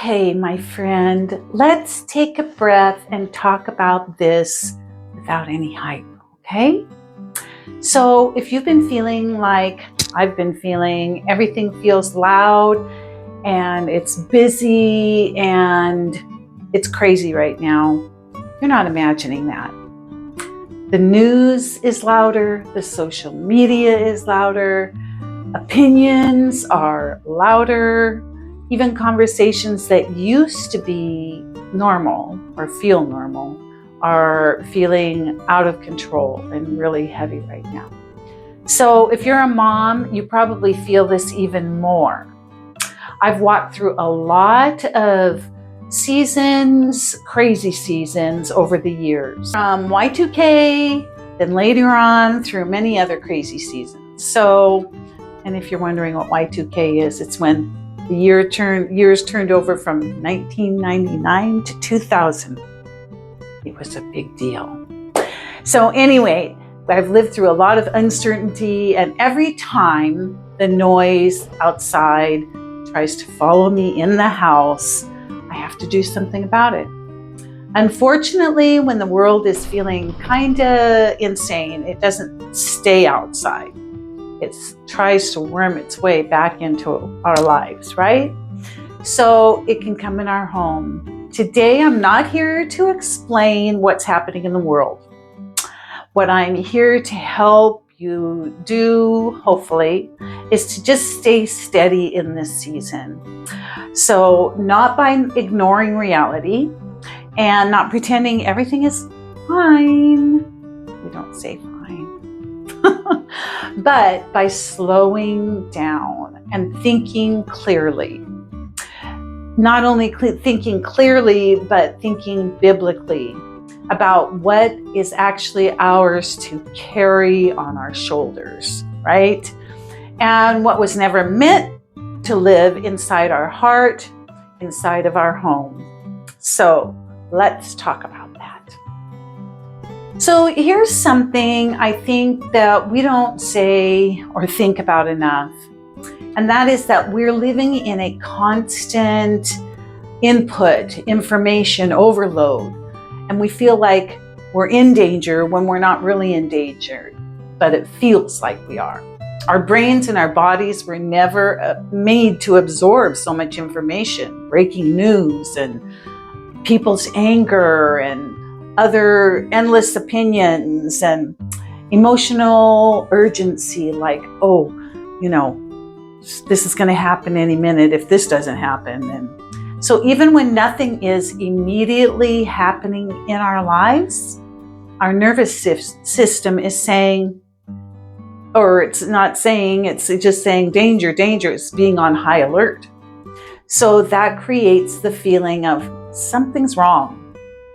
Okay, my friend, let's take a breath and talk about this without any hype, okay? So if you've been feeling like I've been feeling, everything feels loud and it's busy and it's crazy right now, you're not imagining that. The news is louder, the social media is louder, opinions are louder, even conversations that used to be normal or feel normal are feeling out of control and really heavy right now. So if you're a mom, you probably feel this even more. I've walked through a lot of seasons, crazy seasons over the years, from Y2K, then later on through many other crazy seasons. So, and if you're wondering what Y2K is, it's when the years turned over from 1999 to 2000. It was a big deal. So anyway, I've lived through a lot of uncertainty, and every time the noise outside tries to follow me in the house, I have to do something about it. Unfortunately, when the world is feeling kind of insane, it doesn't stay outside. It tries to worm its way back into our lives, right? So it can come in our home. Today, I'm not here to explain what's happening in the world. What I'm here to help you do, hopefully, is to just stay steady in this season. So not by ignoring reality and not pretending everything is fine. We don't say fine. But by slowing down and thinking clearly. Not only thinking clearly, but thinking biblically about what is actually ours to carry on our shoulders, right? And what was never meant to live inside our heart, inside of our home. So let's talk about that. So here's something I think that we don't say or think about enough. And that is that we're living in a constant input, information overload. And we feel like we're in danger when we're not really in danger, but it feels like we are. Our brains and our bodies were never made to absorb so much information, breaking news and people's anger and other endless opinions and emotional urgency, like, oh, this is going to happen any minute if this doesn't happen. And so even when nothing is immediately happening in our lives, our nervous system is saying, or it's not saying, it's just saying danger, danger, it's being on high alert. So that creates the feeling of something's wrong.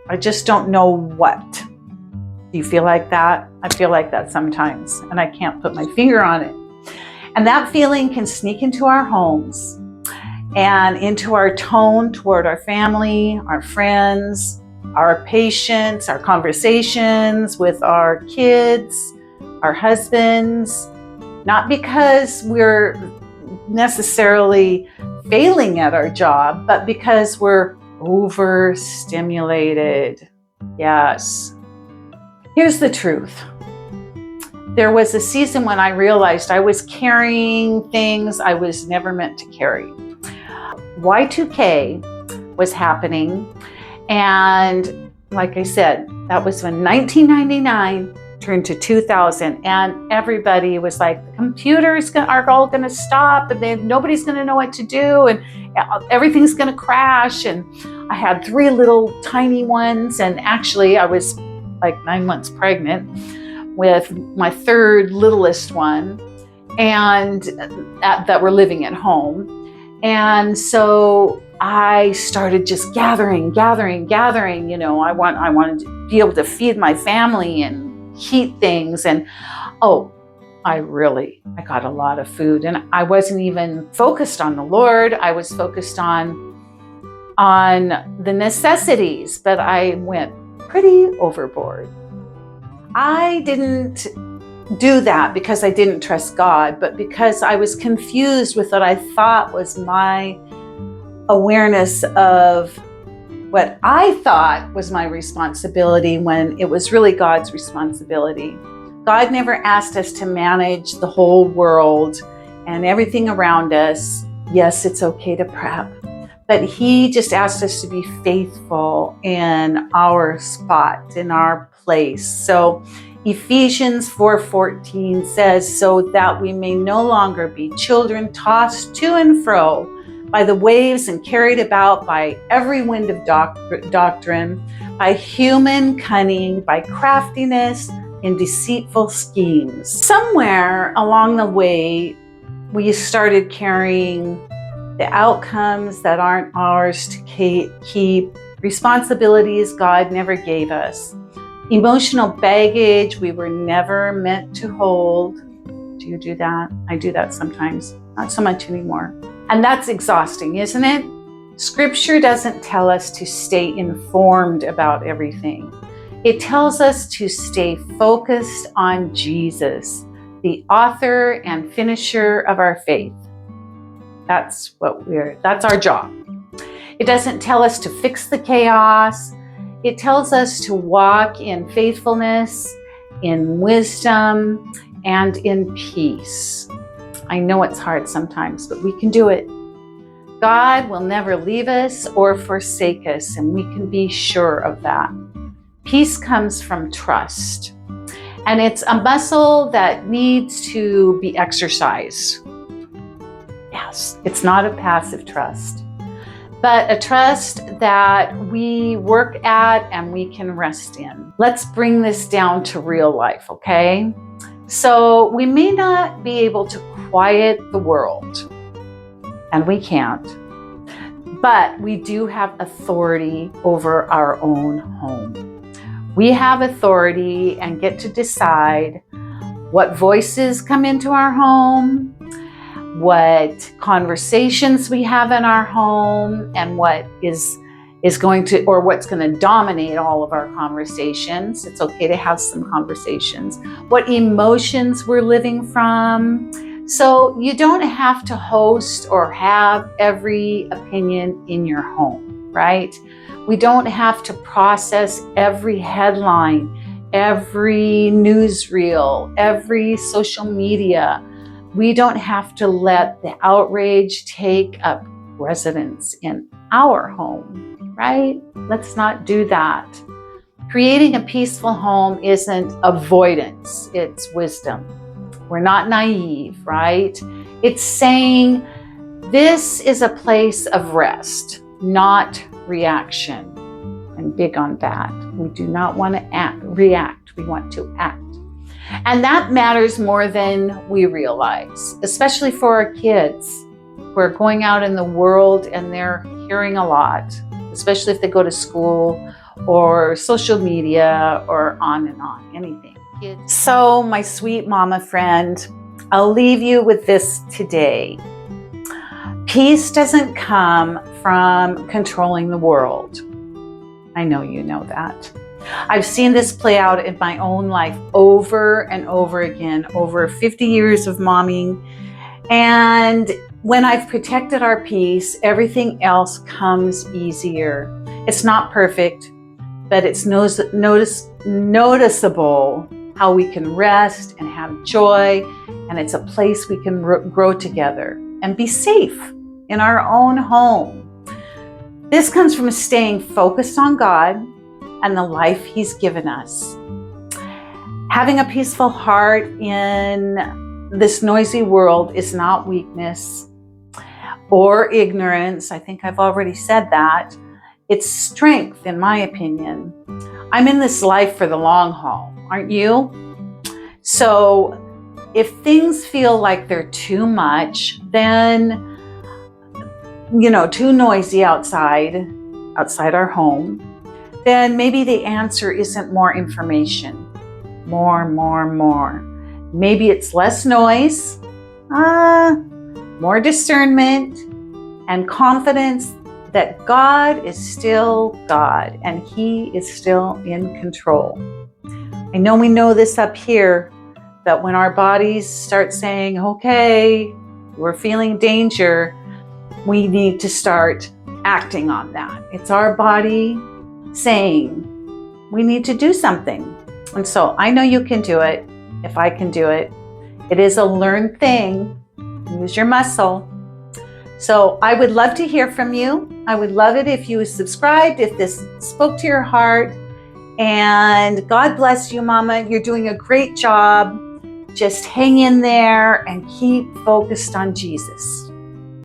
I just don't know what. Do you feel like that? I feel like that sometimes, and I can't put my finger on it. And that feeling can sneak into our homes and into our tone toward our family, our friends, our patients, our conversations with our kids, our husbands, not because we're necessarily failing at our job, but because we're overstimulated. Yes. Here's the truth. There was a season when I realized I was carrying things I was never meant to carry. Y2K was happening, and like I said, that was when 1999 turned to 2000, and everybody was like, the computers are all going to stop, and then nobody's going to know what to do, and everything's going to crash. And I had 3 little tiny ones, and actually I was like 9 months pregnant with my 3rd littlest one, and that were living at home. And so I started just gathering. I wanted to be able to feed my family and heat things. And I got a lot of food, and I wasn't even focused on the Lord. I was focused on the necessities, but I went pretty overboard. I didn't do that because I didn't trust God, but because I was confused with what I thought was my awareness of what I thought was my responsibility when it was really God's responsibility. God never asked us to manage the whole world and everything around us. Yes, it's okay to prep, but He just asked us to be faithful in our spot, in our place. So Ephesians 4:14 says, so that we may no longer be children tossed to and fro by the waves and carried about by every wind of doctrine, by human cunning, by craftiness in deceitful schemes. Somewhere along the way, we started carrying the outcomes that aren't ours to keep, responsibilities God never gave us, emotional baggage we were never meant to hold. Do you do that? I do that sometimes, not so much anymore. And that's exhausting, isn't it? Scripture doesn't tell us to stay informed about everything. It tells us to stay focused on Jesus, the author and finisher of our faith. That's our job. It doesn't tell us to fix the chaos. It tells us to walk in faithfulness, in wisdom, and in peace. I know it's hard sometimes, but we can do it. God will never leave us or forsake us, and we can be sure of that. Peace comes from trust, and it's a muscle that needs to be exercised. Yes, it's not a passive trust, but a trust that we work at and we can rest in. Let's bring this down to real life, okay? So we may not be able to quiet the world, and we can't, but we do have authority over our own home. We have authority and get to decide what voices come into our home, what conversations we have in our home, and what is going to, or what's going to dominate all of our conversations. It's okay to have some conversations. What emotions we're living from. So you don't have to host or have every opinion in your home, right? We don't have to process every headline, every newsreel, every social media. We don't have to let the outrage take up residence in our home, right? Let's not do that. Creating a peaceful home isn't avoidance, it's wisdom. We're not naive, right? It's saying this is a place of rest, not reaction. I'm big on that. We do not want to react, we want to act. And that matters more than we realize, especially for our kids who are going out in the world and they're hearing a lot, especially if they go to school or social media or on and on, anything. So, my sweet mama friend, I'll leave you with this today. Peace doesn't come from controlling the world. I know you know that. I've seen this play out in my own life over and over again, over 50 years of momming. And when I've protected our peace, everything else comes easier. It's not perfect, but it's noticeable how we can rest and have joy. And it's a place we can grow together and be safe in our own home. This comes from staying focused on God and the life He's given us. Having a peaceful heart in this noisy world is not weakness or ignorance. I think I've already said that. It's strength, in my opinion. I'm in this life for the long haul, aren't you? So if things feel like they're too much, then, too noisy outside our home, then maybe the answer isn't more information. More. Maybe it's less noise, more discernment, and confidence that God is still God and He is still in control. I know we know this up here, but when our bodies start saying, okay, we're feeling danger, we need to start acting on that. It's our body saying, we need to do something. And so I know you can do it if I can do it. It is a learned thing. Use your muscle. So I would love to hear from you. I would love it if you subscribed, if this spoke to your heart. And God bless you, Mama. You're doing a great job. Just hang in there and keep focused on Jesus.